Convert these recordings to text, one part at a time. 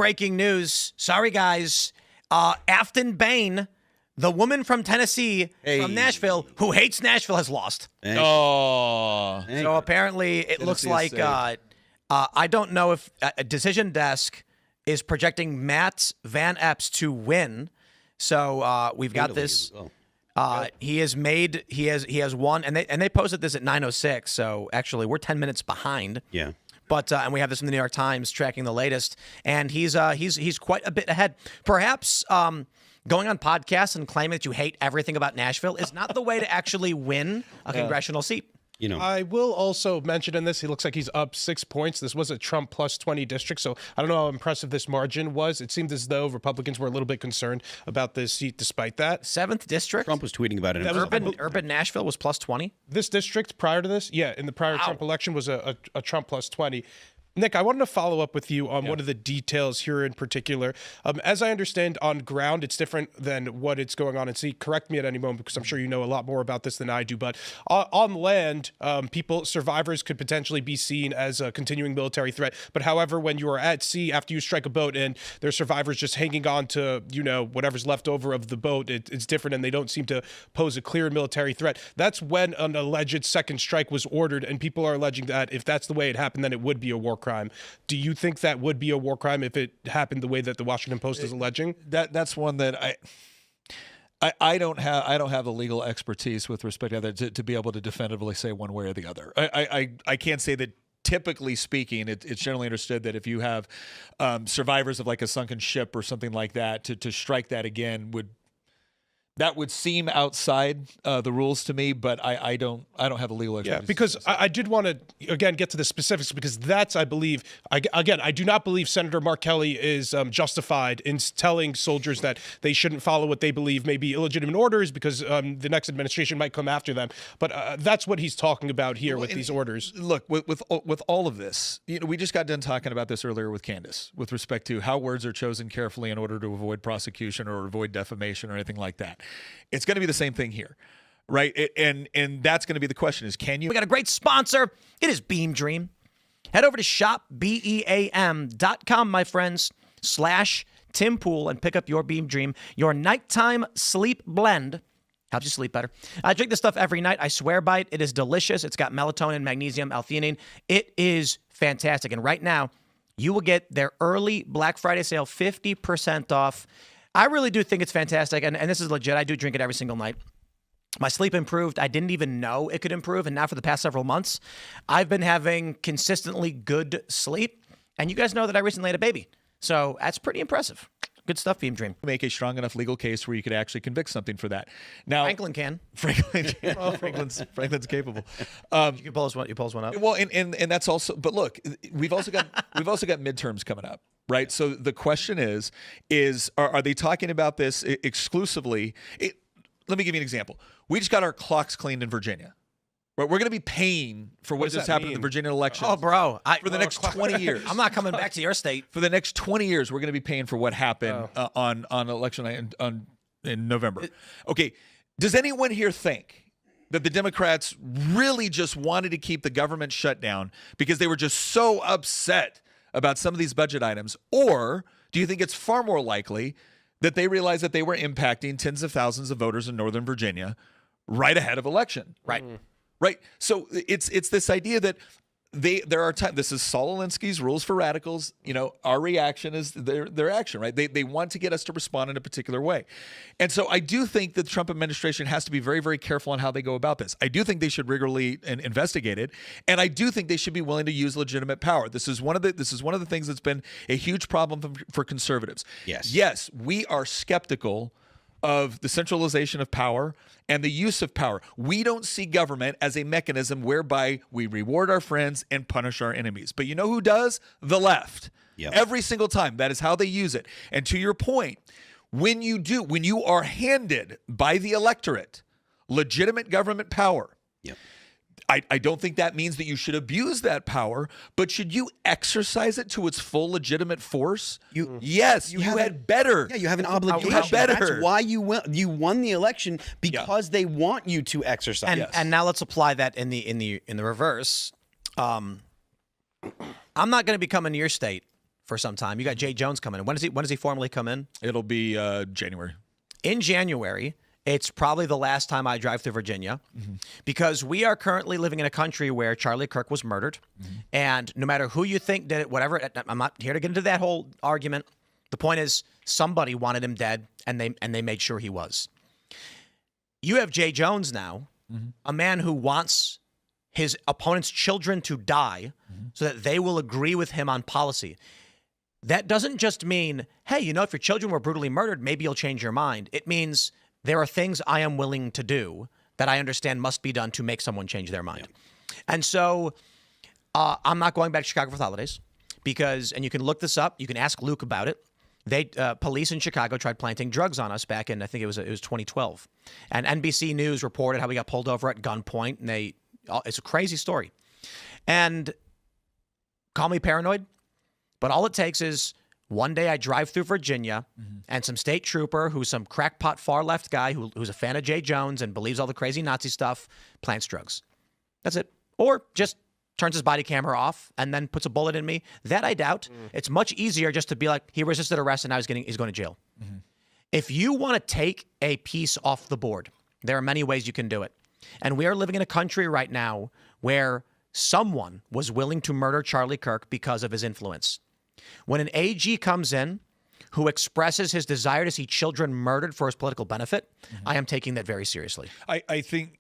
breaking news. Sorry, guys. Afton Bain, the woman from Tennessee, from Nashville, who hates Nashville, has lost. So apparently it looks like, I don't know if a decision desk is projecting Matt Van Epps to win. So we've got this. He has won, and they posted this at 9:06. So actually, we're 10 minutes behind. Yeah. But and we have this from the New York Times tracking the latest, and he's quite a bit ahead. Perhaps going on podcasts and claiming that you hate everything about Nashville is not the way to actually win a congressional seat. You know, I will also mention in this, he looks like he's up 6 points. This was a Trump plus 20 district, so I don't know how impressive this margin was. It seemed as though Republicans were a little bit concerned about this seat despite that. 7th district? Trump was tweeting about it. Urban Nashville was plus 20? This district prior to this, in the prior Trump election was a Trump plus 20. Nick, I wanted to follow up with you on one of the details here in particular. As I understand, on ground, it's different than what it's going on in sea. Correct me at any moment, because I'm sure you know a lot more about this than I do. But on land, survivors could potentially be seen as a continuing military threat. But however, when you are at sea, after you strike a boat and there's survivors just hanging on to, whatever's left over of the boat, it's different, and they don't seem to pose a clear military threat. That's when an alleged second strike was ordered, and people are alleging that if that's the way it happened, then it would be a war crime. Do you think that would be a war crime if it happened the way that the Washington Post is alleging? That's one that I don't have the legal expertise with respect to that to be able to definitively say one way or the other. I can't say that. Typically speaking, it's generally understood that if you have survivors of like a sunken ship or something like that, to strike that again would seem outside the rules to me, but I don't have the legal expertise. Yeah, because I did want to again get to the specifics, because that's, I believe, I do not believe Senator Mark Kelly is justified in telling soldiers that they shouldn't follow what they believe may be illegitimate orders, because the next administration might come after them. But that's what he's talking about here with these orders. Look, with all of this, we just got done talking about this earlier with Candace, with respect to how words are chosen carefully in order to avoid prosecution or avoid defamation or anything like that. It's going to be the same thing here, right? And that's going to be the question: is can you? We got a great sponsor. It is Beam Dream. Head over to shopbeam.com, my friends, /Tim Pool, and pick up your Beam Dream, your nighttime sleep blend. Helps you sleep better. I drink this stuff every night. I swear by it. It is delicious. It's got melatonin, magnesium, L-theanine. It is fantastic. And right now, you will get their early Black Friday sale, 50% off. I really do think it's fantastic, and this is legit. I do drink it every single night. My sleep improved. I didn't even know it could improve, and now for the past several months, I've been having consistently good sleep, and you guys know that I recently had a baby, so that's pretty impressive. Good stuff, Beam Dream. Make a strong enough legal case where you could actually convict something for that. Now, Franklin can. Franklin's capable. You pull us one up. Well, and that's also. But look, we've also got midterms coming up, right? So the question is are they talking about this exclusively? Let me give you an example. We just got our clocks cleaned in Virginia. We're going to be paying for what just happened in the Virginia election. Oh, bro. For the next 20 years. I'm not coming back to your state. For the next 20 years, we're going to be paying for what happened on election night in November. Okay. Does anyone here think that the Democrats really just wanted to keep the government shut down because they were just so upset about some of these budget items? Or do you think it's far more likely that they realized that they were impacting tens of thousands of voters in Northern Virginia right ahead of election? Right. Right. So it's this idea that there are times. This is Saul Alinsky's rules for radicals. Our reaction is their action. Right. They want to get us to respond in a particular way, and so I do think that the Trump administration has to be very, very careful on how they go about this. I do think they should rigorously investigate it, and I do think they should be willing to use legitimate power. This is one of the things that's been a huge problem for conservatives. Yes, we are skeptical of the centralization of power and the use of power. We don't see government as a mechanism whereby we reward our friends and punish our enemies. But you know who does? The left. Yep. Every single time. That is how they use it. And to your point, when you are handed by the electorate legitimate government power, yep. I don't think that means that you should abuse that power, but should you exercise it to its full legitimate force? You had better. Yeah, you have an obligation. You have better. That's why you won the election, because they want you to exercise. And now let's apply that in the reverse. I'm not going to be coming to your state for some time. You got Jay Jones coming in. When does he formally come in? It'll be January. In January, it's probably the last time I drive through Virginia because we are currently living in a country where Charlie Kirk was murdered. And no matter who you think did it, whatever, I'm not here to get into that whole argument. The point is somebody wanted him dead and they made sure he was. You have Jay Jones now, a man who wants his opponent's children to die so that they will agree with him on policy. That doesn't just mean, hey, you know, if your children were brutally murdered, maybe you'll change your mind. It means there are things I am willing to do that I understand must be done to make someone change their mind. And so I'm not going back to Chicago for the holidays because, and you can look this up, you can ask Luke about it. Police in Chicago tried planting drugs on us back in, I think it was 2012. And NBC News reported how we got pulled over at gunpoint, and it's a crazy story. And call me paranoid, but all it takes is one day I drive through Virginia and some state trooper who's some crackpot far left guy who's a fan of Jay Jones and believes all the crazy Nazi stuff plants drugs. That's it. Or just turns his body camera off and then puts a bullet in me. That I doubt. It's much easier just to be like, he resisted arrest and now he's going to jail. If you want to take a piece off the board, there are many ways you can do it. And we are living in a country right now where someone was willing to murder Charlie Kirk because of his influence. When an AG comes in who expresses his desire to see children murdered for his political benefit, I am taking that very seriously. I think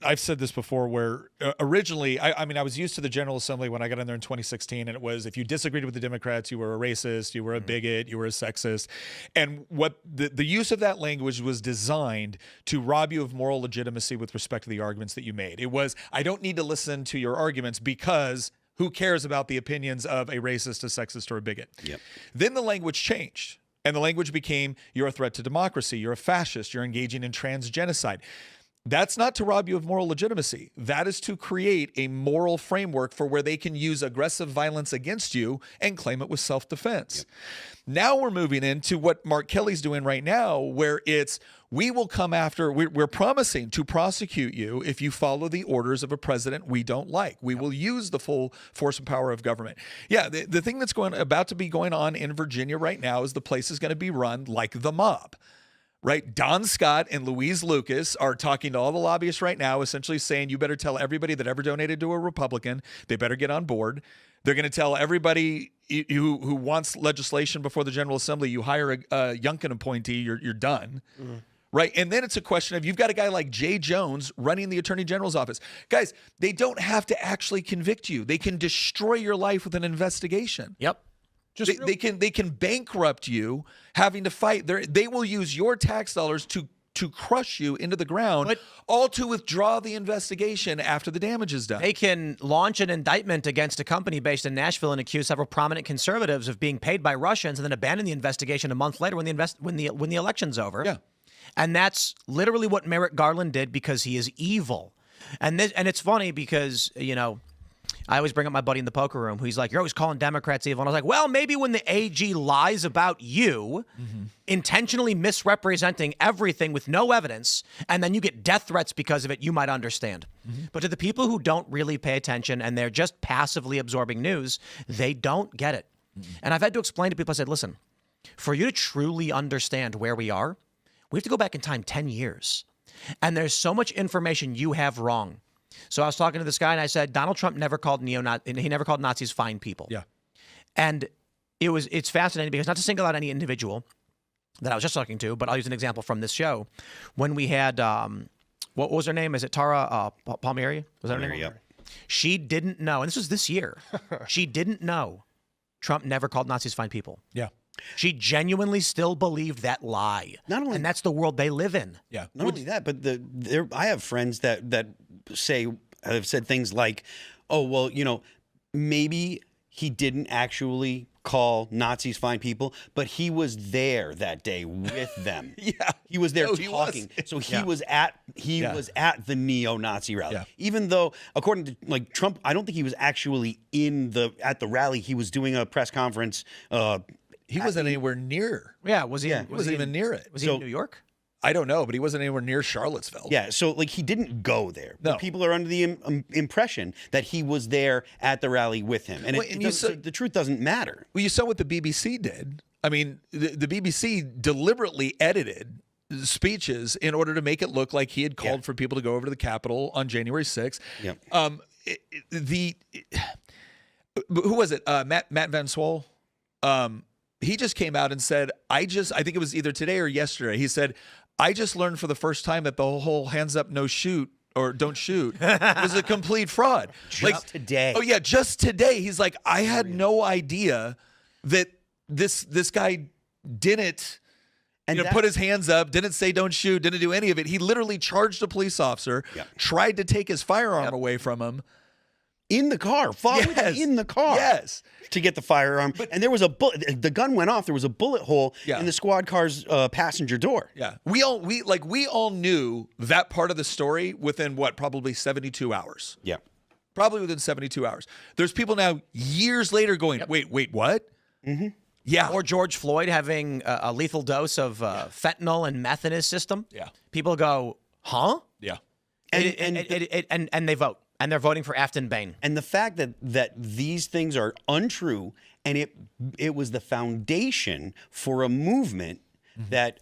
I've said this before where originally, I mean, I was used to the General Assembly when I got in there in 2016, and it was if you disagreed with the Democrats, you were a racist, you were a bigot, you were a sexist. And what the use of that language was designed to rob you of moral legitimacy with respect to the arguments that you made. It was, I don't need to listen to your arguments because who cares about the opinions of a racist, a sexist, or a bigot? Yep. Then the language changed, and the language became, you're a threat to democracy, you're a fascist, you're engaging in transgenocide. That's not to rob you of moral legitimacy. That is to create a moral framework for where they can use aggressive violence against you and claim it was self-defense. Yep. Now we're moving into what Mark Kelly's doing right now, where it's, we will come after, we're promising to prosecute you if you follow the orders of a president we don't like. We will use the full force and power of government. Yeah, the thing that's about to be going on in Virginia right now is the place is going to be run like the mob. Right? Don Scott and Louise Lucas are talking to all the lobbyists right now, essentially saying, you better tell everybody that ever donated to a Republican, they better get on board. They're going to tell everybody who wants legislation before the General Assembly, you hire a Youngkin appointee, you're done. Right? And then it's a question of, you've got a guy like Jay Jones running the Attorney General's office. Guys, they don't have to actually convict you. They can destroy your life with an investigation. Yep. They can bankrupt you having to fight. They will use your tax dollars to crush you into the ground, all to withdraw the investigation after the damage is done. They can launch an indictment against a company based in Nashville and accuse several prominent conservatives of being paid by Russians, and then abandon the investigation a month later when the election's over. Yeah. And that's literally what Merrick Garland did because he is evil. And it's funny because, you know, I always bring up my buddy in the poker room who's like, you're always calling Democrats evil. And I was like, well, maybe when the AG lies about you, intentionally misrepresenting everything with no evidence, and then you get death threats because of it, you might understand. But to the people who don't really pay attention and they're just passively absorbing news, they don't get it. And I've had to explain to people, I said, listen, for you to truly understand where we are, we have to go back in time 10 years. And there's so much information you have wrong. So I was talking to this guy and I said, Donald Trump never called Nazis fine people. Yeah. And it's fascinating because, not to single out any individual that I was just talking to, but I'll use an example from this show. When we had, what was her name? Is it Tara Palmieri? Was that her name? Yep. She didn't know, and this was this year, she didn't know Trump never called Nazis fine people. Yeah. She genuinely still believed that lie. And that's the world they live in. Yeah. Not only that, but I have friends that have said things like, oh, well, you know, maybe he didn't actually call Nazis fine people, but he was there that day with them. Yeah. He was there talking. So he was at the neo-Nazi rally. Yeah. Even though, according to like Trump, I don't think he was actually at the rally. He was doing a press conference. He wasn't anywhere near. Yeah, was he? He wasn't even near it. Was he in New York? I don't know, but he wasn't anywhere near Charlottesville. Yeah, so like he didn't go there. No. But people are under the impression that he was there at the rally with him, and, Well, and you so the truth doesn't matter. Well, you saw what the BBC did. I mean, the BBC deliberately edited speeches in order to make it look like he had called for people to go over to the Capitol on January 6th. Yep. Who was it? Matt Van Swol. He just came out and said, I think it was either today or yesterday. He said, I just learned for the first time that the whole hands up, no shoot or don't shoot was a complete fraud. Just today. Oh yeah, just today. He's like, I had no idea that this guy didn't put his hands up, didn't say don't shoot, didn't do any of it. He literally charged a police officer, tried to take his firearm away from him. In the car, followed him in the car. Yes. To get the firearm. And there was a bullet. The gun went off. There was a bullet hole in the squad car's passenger door. Yeah. We all knew that part of the story within probably 72 hours. Yeah. Probably within 72 hours. There's people now years later going, wait, what? Mm-hmm. Yeah. Or George Floyd having a lethal dose of fentanyl and meth in his system. Yeah. People go, huh? Yeah. And they vote. And they're voting for Afton Bain. And the fact that these things are untrue, and it was the foundation for a movement that,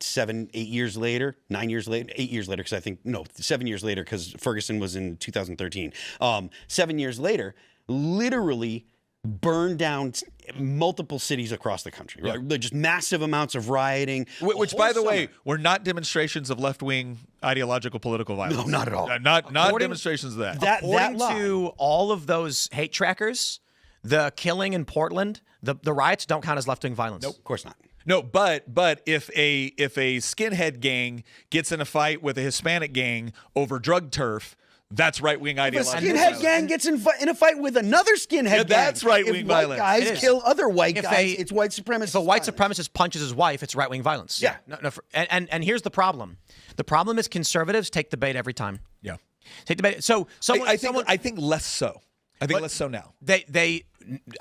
7, 8 years later, 9 years later, 8 years later, because 7 years later, because Ferguson was in 2013. 7 years later, literally burned down multiple cities across the country. Right? Just massive amounts of rioting. Which, by the way, were not demonstrations of left-wing ideological political violence. No, not at all. Not demonstrations of that. According to all of those hate trackers, the killing in Portland, the riots don't count as left-wing violence. Nope, of course not. No, but if a skinhead gang gets in a fight with a Hispanic gang over drug turf, that's right-wing ideology. A skinhead gang gets in a fight with another skinhead gang. That's right-wing violence. White guys kill other white guys, it's white supremacist. If a white supremacist punches his wife, it's right-wing violence. Yeah. And here's the problem. The problem is conservatives take the bait every time. Yeah. Take the bait. So I think less so. I think less so now.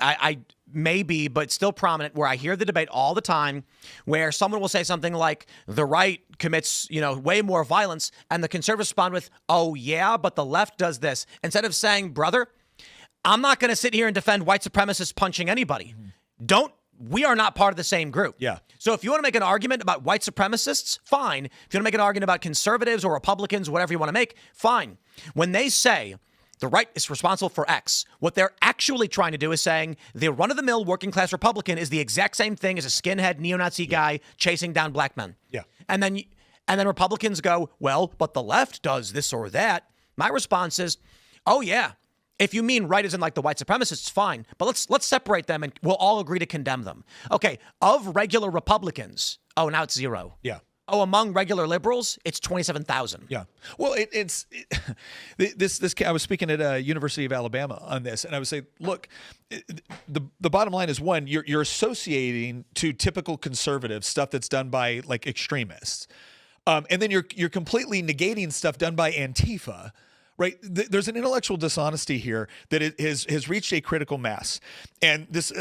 I maybe, but still prominent, where I hear the debate all the time where someone will say something like the right commits, way more violence, and the conservatives respond with, oh yeah, but the left does this. Instead of saying, brother, I'm not going to sit here and defend white supremacists punching anybody. We are not part of the same group. Yeah. So if you want to make an argument about white supremacists, fine. If you want to make an argument about conservatives or Republicans, whatever you want to make, fine. When they say the right is responsible for X, what they're actually trying to do is saying the run-of-the-mill working-class Republican is the exact same thing as a skinhead neo-Nazi guy chasing down black men. Yeah. And then Republicans go, well, but the left does this or that. My response is, oh yeah. If you mean right as in like the white supremacists, fine. But let's separate them and we'll all agree to condemn them. Okay, of regular Republicans, now it's 0. Yeah. Oh, among regular liberals, it's 27,000. Yeah. Well, this. I was speaking at University of Alabama on this, and I would say, look, the bottom line is, one, you're associating to typical conservative stuff that's done by like extremists, and then you're completely negating stuff done by Antifa. Right, there's an intellectual dishonesty here that has reached a critical mass, and this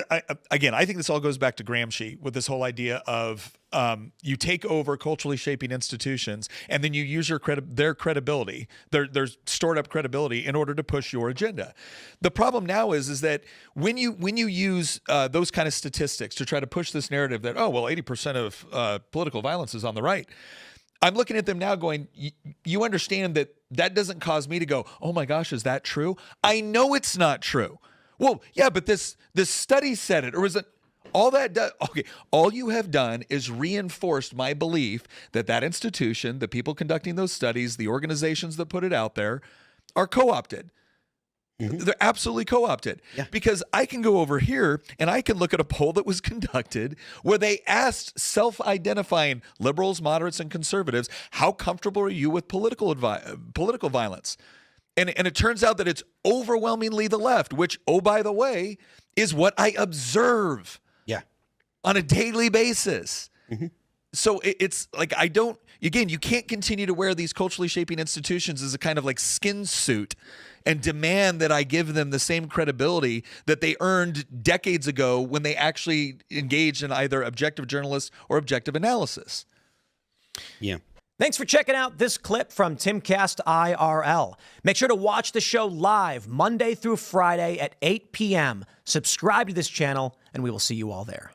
again, I think this all goes back to Gramsci with this whole idea of you take over culturally shaping institutions, and then you use their credibility, their stored up credibility, in order to push your agenda. The problem now is that when you use those kind of statistics to try to push this narrative that 80% of political violence is on the right. I'm looking at them now going, you understand that doesn't cause me to go, oh my gosh, is that true? I know it's not true. Well, yeah, but this study said it, or is it all that does? Okay, all you have done is reinforced my belief that institution, the people conducting those studies, the organizations that put it out there are co-opted. Mm-hmm. They're absolutely co-opted. Yeah. Because I can go over here and I can look at a poll that was conducted where they asked self-identifying liberals, moderates, and conservatives, how comfortable are you with political violence? And it turns out that it's overwhelmingly the left, which, oh, by the way, is what I observe on a daily basis. Mm-hmm. So it's like you can't continue to wear these culturally shaping institutions as a kind of like skin suit and demand that I give them the same credibility that they earned decades ago when they actually engaged in either objective journalists or objective analysis. Yeah. Thanks for checking out this clip from Timcast IRL. Make sure to watch the show live Monday through Friday at 8 p.m. Subscribe to this channel, and we will see you all there.